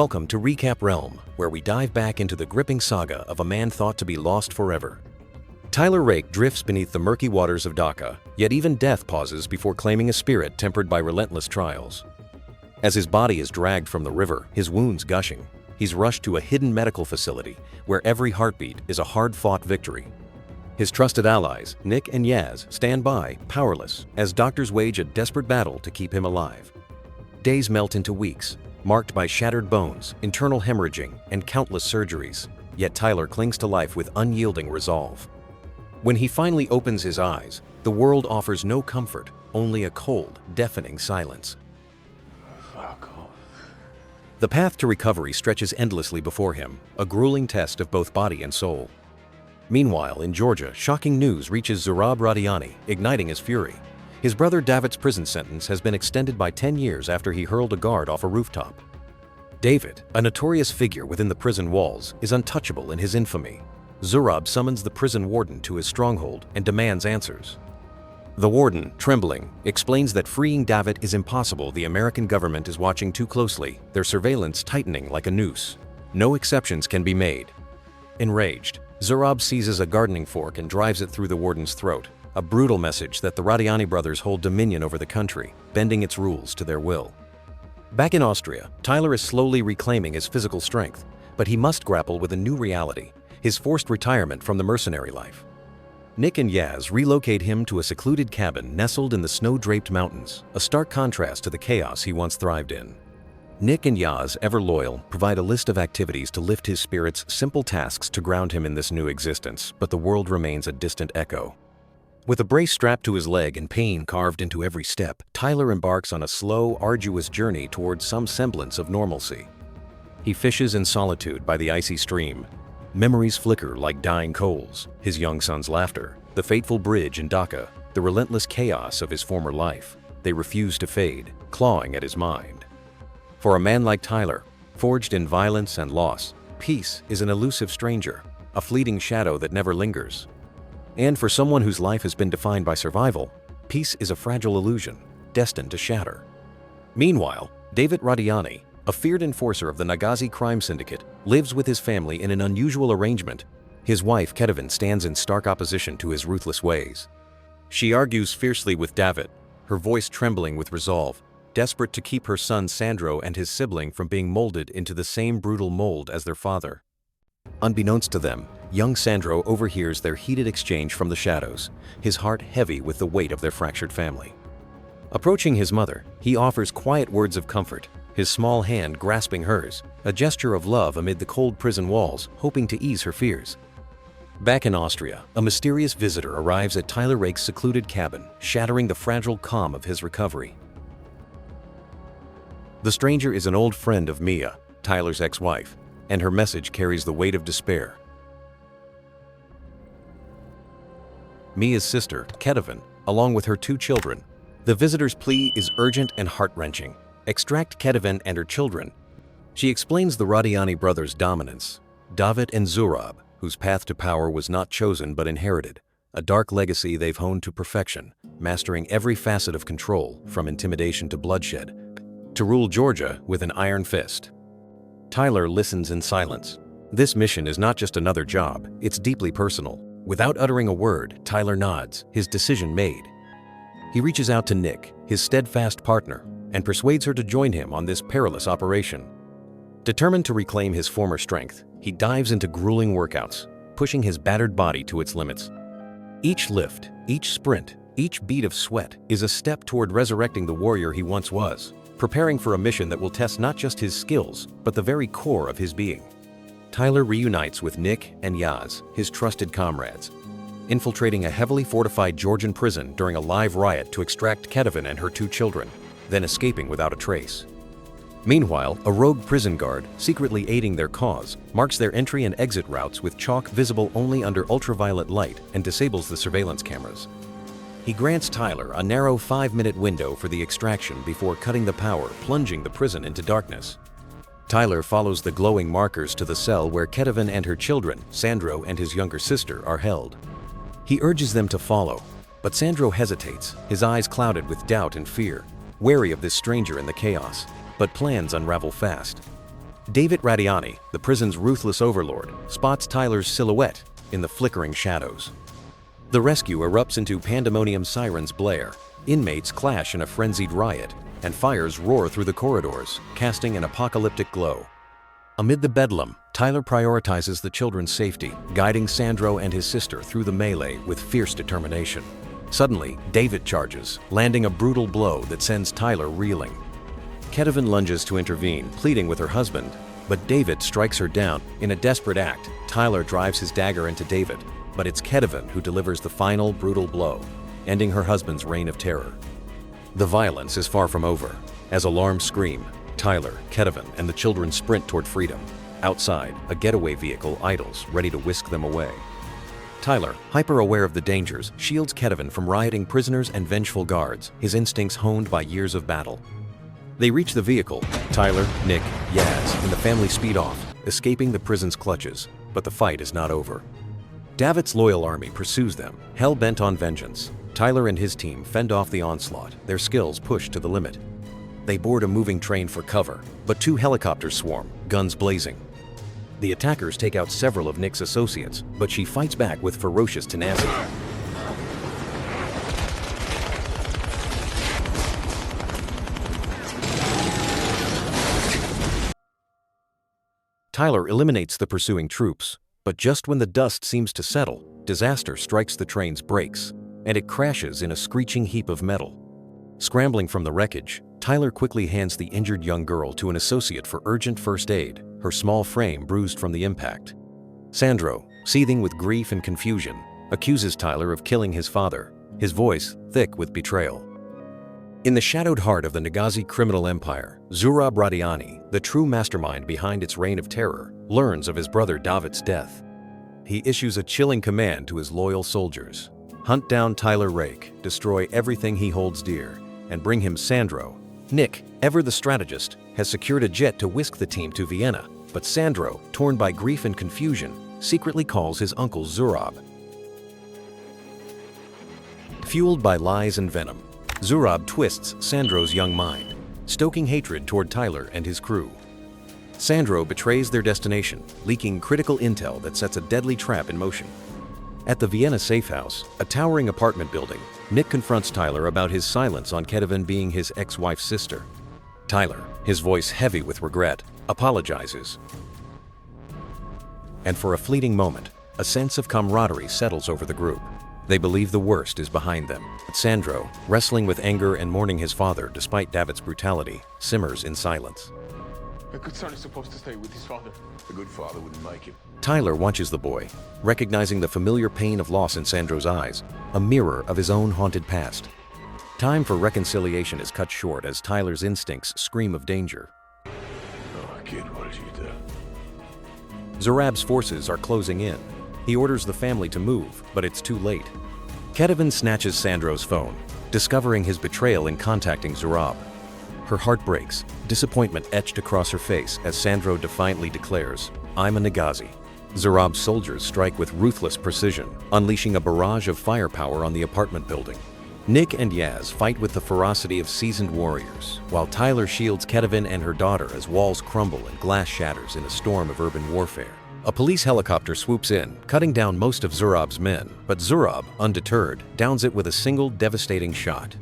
Welcome to Recap Realm, where we dive back into the gripping saga of a man thought to be lost forever. Tyler Rake drifts beneath the murky waters of Dhaka, yet even death pauses before claiming a spirit tempered by relentless trials. As his body is dragged from the river, his wounds gushing, he's rushed to a hidden medical facility where every heartbeat is a hard-fought victory. His trusted allies, Nick and Yaz, stand by, powerless, as doctors wage a desperate battle to keep him alive. Days melt into weeks, marked by shattered bones, internal hemorrhaging, and countless surgeries, yet Tyler clings to life with unyielding resolve. When he finally opens his eyes, the world offers no comfort, only a cold, deafening silence. Fuck off. The path to recovery stretches endlessly before him, a grueling test of both body and soul. Meanwhile, in Georgia, shocking news reaches Zurab Radiani, igniting his fury. His brother David's prison sentence has been extended by 10 years after he hurled a guard off a rooftop. David, a notorious figure within the prison walls, is untouchable in his infamy. Zurab summons the prison warden to his stronghold and demands answers. The warden, trembling, explains that freeing David is impossible. The American government is watching too closely, their surveillance tightening like a noose. No exceptions can be made. Enraged, Zurab seizes a gardening fork and drives it through the warden's throat, a brutal message that the Radiani brothers hold dominion over the country, bending its rules to their will. Back in Austria, Tyler is slowly reclaiming his physical strength, but he must grapple with a new reality, his forced retirement from the mercenary life. Nick and Yaz relocate him to a secluded cabin nestled in the snow-draped mountains, a stark contrast to the chaos he once thrived in. Nick and Yaz, ever loyal, provide a list of activities to lift his spirits, simple tasks to ground him in this new existence, but the world remains a distant echo. With a brace strapped to his leg and pain carved into every step, Tyler embarks on a slow, arduous journey towards some semblance of normalcy. He fishes in solitude by the icy stream. Memories flicker like dying coals, his young son's laughter, the fateful bridge in Dhaka, the relentless chaos of his former life. They refuse to fade, clawing at his mind. For a man like Tyler, forged in violence and loss, peace is an elusive stranger, a fleeting shadow that never lingers. And for someone whose life has been defined by survival, peace is a fragile illusion, destined to shatter. Meanwhile, David Radiani, a feared enforcer of the Nagazi crime syndicate, lives with his family in an unusual arrangement. His wife, Ketevin, stands in stark opposition to his ruthless ways. She argues fiercely with David, her voice trembling with resolve, desperate to keep her son Sandro and his sibling from being molded into the same brutal mold as their father. Unbeknownst to them, young Sandro overhears their heated exchange from the shadows, his heart heavy with the weight of their fractured family. Approaching his mother, he offers quiet words of comfort, his small hand grasping hers, a gesture of love amid the cold prison walls, hoping to ease her fears. Back in Austria, a mysterious visitor arrives at Tyler Rake's secluded cabin, shattering the fragile calm of his recovery. The stranger is an old friend of Mia, Tyler's ex-wife, and her message carries the weight of despair. Mia's sister, Ketevin, along with her 2 children. The visitor's plea is urgent and heart-wrenching. Extract Ketevin and her children. She explains the Radiani brothers' dominance. David and Zurab, whose path to power was not chosen but inherited, a dark legacy they've honed to perfection, mastering every facet of control, from intimidation to bloodshed, to rule Georgia with an iron fist. Tyler listens in silence. This mission is not just another job, it's deeply personal. Without uttering a word, Tyler nods, his decision made. He reaches out to Nick, his steadfast partner, and persuades her to join him on this perilous operation. Determined to reclaim his former strength, he dives into grueling workouts, pushing his battered body to its limits. Each lift, each sprint, each bead of sweat is a step toward resurrecting the warrior he once was, preparing for a mission that will test not just his skills, but the very core of his being. Tyler reunites with Nick and Yaz, his trusted comrades, infiltrating a heavily fortified Georgian prison during a live riot to extract Ketevin and her 2 children, then escaping without a trace. Meanwhile, a rogue prison guard, secretly aiding their cause, marks their entry and exit routes with chalk visible only under ultraviolet light and disables the surveillance cameras. He grants Tyler a narrow 5-minute window for the extraction before cutting the power, plunging the prison into darkness. Tyler follows the glowing markers to the cell where Ketevin and her children, Sandro and his younger sister, are held. He urges them to follow, but Sandro hesitates, his eyes clouded with doubt and fear, wary of this stranger in the chaos, but plans unravel fast. David Radiani, the prison's ruthless overlord, spots Tyler's silhouette in the flickering shadows. The rescue erupts into pandemonium, sirens blare, inmates clash in a frenzied riot, and fires roar through the corridors, casting an apocalyptic glow. Amid the bedlam, Tyler prioritizes the children's safety, guiding Sandro and his sister through the melee with fierce determination. Suddenly, David charges, landing a brutal blow that sends Tyler reeling. Kevin lunges to intervene, pleading with her husband, but David strikes her down. In a desperate act, Tyler drives his dagger into David, but it's Kevin who delivers the final brutal blow, ending her husband's reign of terror. The violence is far from over. As alarms scream, Tyler, Kevin, and the children sprint toward freedom. Outside, a getaway vehicle idles, ready to whisk them away. Tyler, hyper-aware of the dangers, shields Kevin from rioting prisoners and vengeful guards, his instincts honed by years of battle. They reach the vehicle. Tyler, Nick, Yaz, and the family speed off, escaping the prison's clutches, but the fight is not over. David's loyal army pursues them, hell-bent on vengeance. Tyler and his team fend off the onslaught, their skills pushed to the limit. They board a moving train for cover, but 2 helicopters swarm, guns blazing. The attackers take out several of Nick's associates, but she fights back with ferocious tenacity. Tyler eliminates the pursuing troops, but just when the dust seems to settle, disaster strikes the train's brakes, and it crashes in a screeching heap of metal. Scrambling from the wreckage, Tyler quickly hands the injured young girl to an associate for urgent first aid, her small frame bruised from the impact. Sandro, seething with grief and confusion, accuses Tyler of killing his father, his voice thick with betrayal. In the shadowed heart of the Nagazi criminal empire, Zurab Radiani, the true mastermind behind its reign of terror, learns of his brother David's death. He issues a chilling command to his loyal soldiers: hunt down Tyler Rake, destroy everything he holds dear, and bring him Sandro. Nick, ever the strategist, has secured a jet to whisk the team to Vienna, but Sandro, torn by grief and confusion, secretly calls his uncle Zurab. Fueled by lies and venom, Zurab twists Sandro's young mind, stoking hatred toward Tyler and his crew. Sandro betrays their destination, leaking critical intel that sets a deadly trap in motion. At the Vienna safe house, a towering apartment building, Nick confronts Tyler about his silence on Kevin being his ex-wife's sister. Tyler, his voice heavy with regret, apologizes. And for a fleeting moment, a sense of camaraderie settles over the group. They believe the worst is behind them. But Sandro, wrestling with anger and mourning his father despite David's brutality, simmers in silence. A good son is supposed to stay with his father. A good father wouldn't make him. Tyler watches the boy, recognizing the familiar pain of loss in Sandro's eyes, a mirror of his own haunted past. Time for reconciliation is cut short as Tyler's instincts scream of danger. Oh, kid, what did you do? Zurab's forces are closing in. He orders the family to move, but it's too late. Kevin snatches Sandro's phone, discovering his betrayal in contacting Zurab. Her heart breaks, disappointment etched across her face as Sandro defiantly declares, "I'm a Nagazi." Zurab's soldiers strike with ruthless precision, unleashing a barrage of firepower on the apartment building. Nick and Yaz fight with the ferocity of seasoned warriors, while Tyler shields Kevin and her daughter as walls crumble and glass shatters in a storm of urban warfare. A police helicopter swoops in, cutting down most of Zurab's men, but Zurab, undeterred, downs it with a single devastating shot.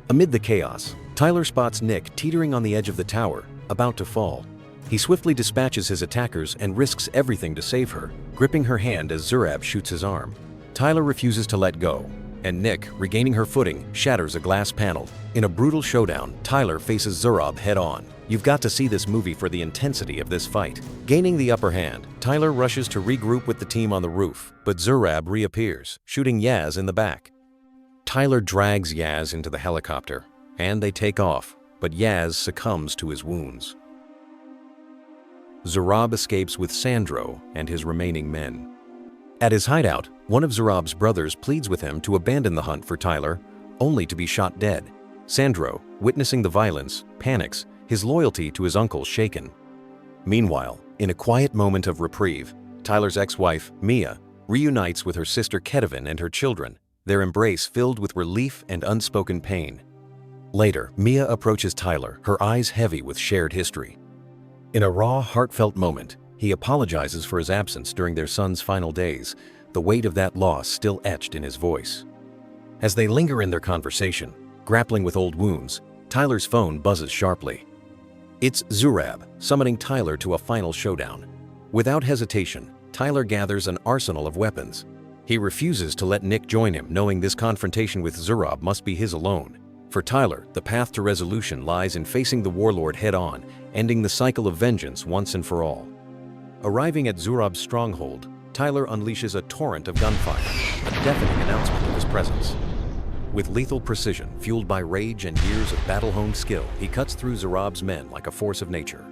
Amid the chaos, Tyler spots Nick teetering on the edge of the tower, about to fall. He swiftly dispatches his attackers and risks everything to save her, gripping her hand as Zurab shoots his arm. Tyler refuses to let go, and Nick, regaining her footing, shatters a glass panel. In a brutal showdown, Tyler faces Zurab head-on. You've got to see this movie for the intensity of this fight. Gaining the upper hand, Tyler rushes to regroup with the team on the roof, but Zurab reappears, shooting Yaz in the back. Tyler drags Yaz into the helicopter, and they take off, but Yaz succumbs to his wounds. Zurab escapes with Sandro and his remaining men. At his hideout, one of Zurab's brothers pleads with him to abandon the hunt for Tyler, only to be shot dead. Sandro, witnessing the violence, panics, his loyalty to his uncle shaken. Meanwhile, in a quiet moment of reprieve, Tyler's ex-wife, Mia, reunites with her sister Kevin and her children, their embrace filled with relief and unspoken pain. Later, Mia approaches Tyler, her eyes heavy with shared history. In a raw, heartfelt moment, he apologizes for his absence during their son's final days, the weight of that loss still etched in his voice. As they linger in their conversation, grappling with old wounds, Tyler's phone buzzes sharply. It's Zurab, summoning Tyler to a final showdown. Without hesitation, Tyler gathers an arsenal of weapons. He refuses to let Nick join him, knowing this confrontation with Zurab must be his alone. For Tyler, the path to resolution lies in facing the warlord head-on, ending the cycle of vengeance once and for all. Arriving at Zurab's stronghold, Tyler unleashes a torrent of gunfire, a deafening announcement of his presence. With lethal precision, fueled by rage and years of battle-honed skill, he cuts through Zurab's men like a force of nature.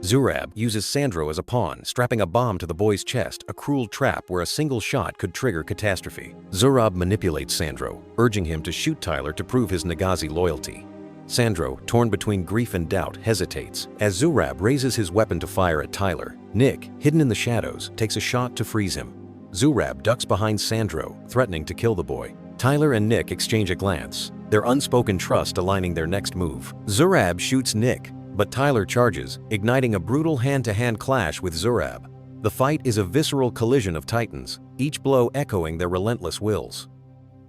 Zurab uses Sandro as a pawn, strapping a bomb to the boy's chest, a cruel trap where a single shot could trigger catastrophe. Zurab manipulates Sandro, urging him to shoot Tyler to prove his Nagazi loyalty. Sandro, torn between grief and doubt, hesitates. As Zurab raises his weapon to fire at Tyler, Nick, hidden in the shadows, takes a shot to freeze him. Zurab ducks behind Sandro, threatening to kill the boy. Tyler and Nick exchange a glance, their unspoken trust aligning their next move. Zurab shoots Nick, but Tyler charges, igniting a brutal hand-to-hand clash with Zurab. The fight is a visceral collision of titans, each blow echoing their relentless wills.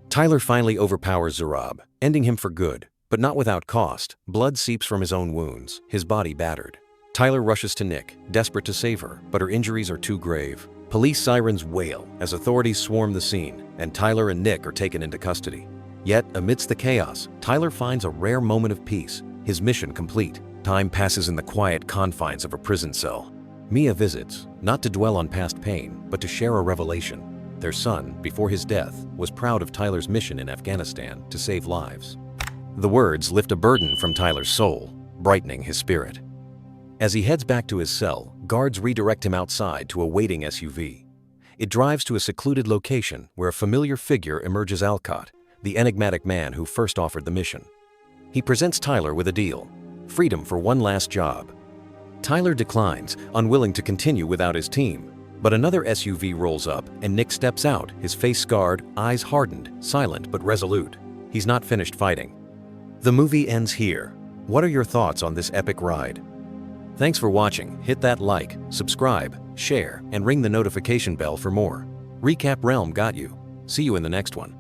Tyler finally overpowers Zurab, ending him for good, but not without cost. Blood seeps from his own wounds, his body battered. Tyler rushes to Nick, desperate to save her, but her injuries are too grave. Police sirens wail as authorities swarm the scene, and Tyler and Nick are taken into custody. Yet, amidst the chaos, Tyler finds a rare moment of peace, his mission complete. Time passes in the quiet confines of a prison cell. Mia visits, not to dwell on past pain, but to share a revelation. Their son, before his death, was proud of Tyler's mission in Afghanistan to save lives. The words lift a burden from Tyler's soul, brightening his spirit. As he heads back to his cell, guards redirect him outside to a waiting SUV. It drives to a secluded location where a familiar figure emerges: Alcott, the enigmatic man who first offered the mission. He presents Tyler with a deal: freedom for one last job. Tyler declines, unwilling to continue without his team. But another SUV rolls up and Nick steps out, his face scarred, eyes hardened, silent but resolute. He's not finished fighting. The movie ends here. What are your thoughts on this epic ride? Thanks for watching. Hit that like, subscribe, share, and ring the notification bell for more. Recap Realm got you. See you in the next one.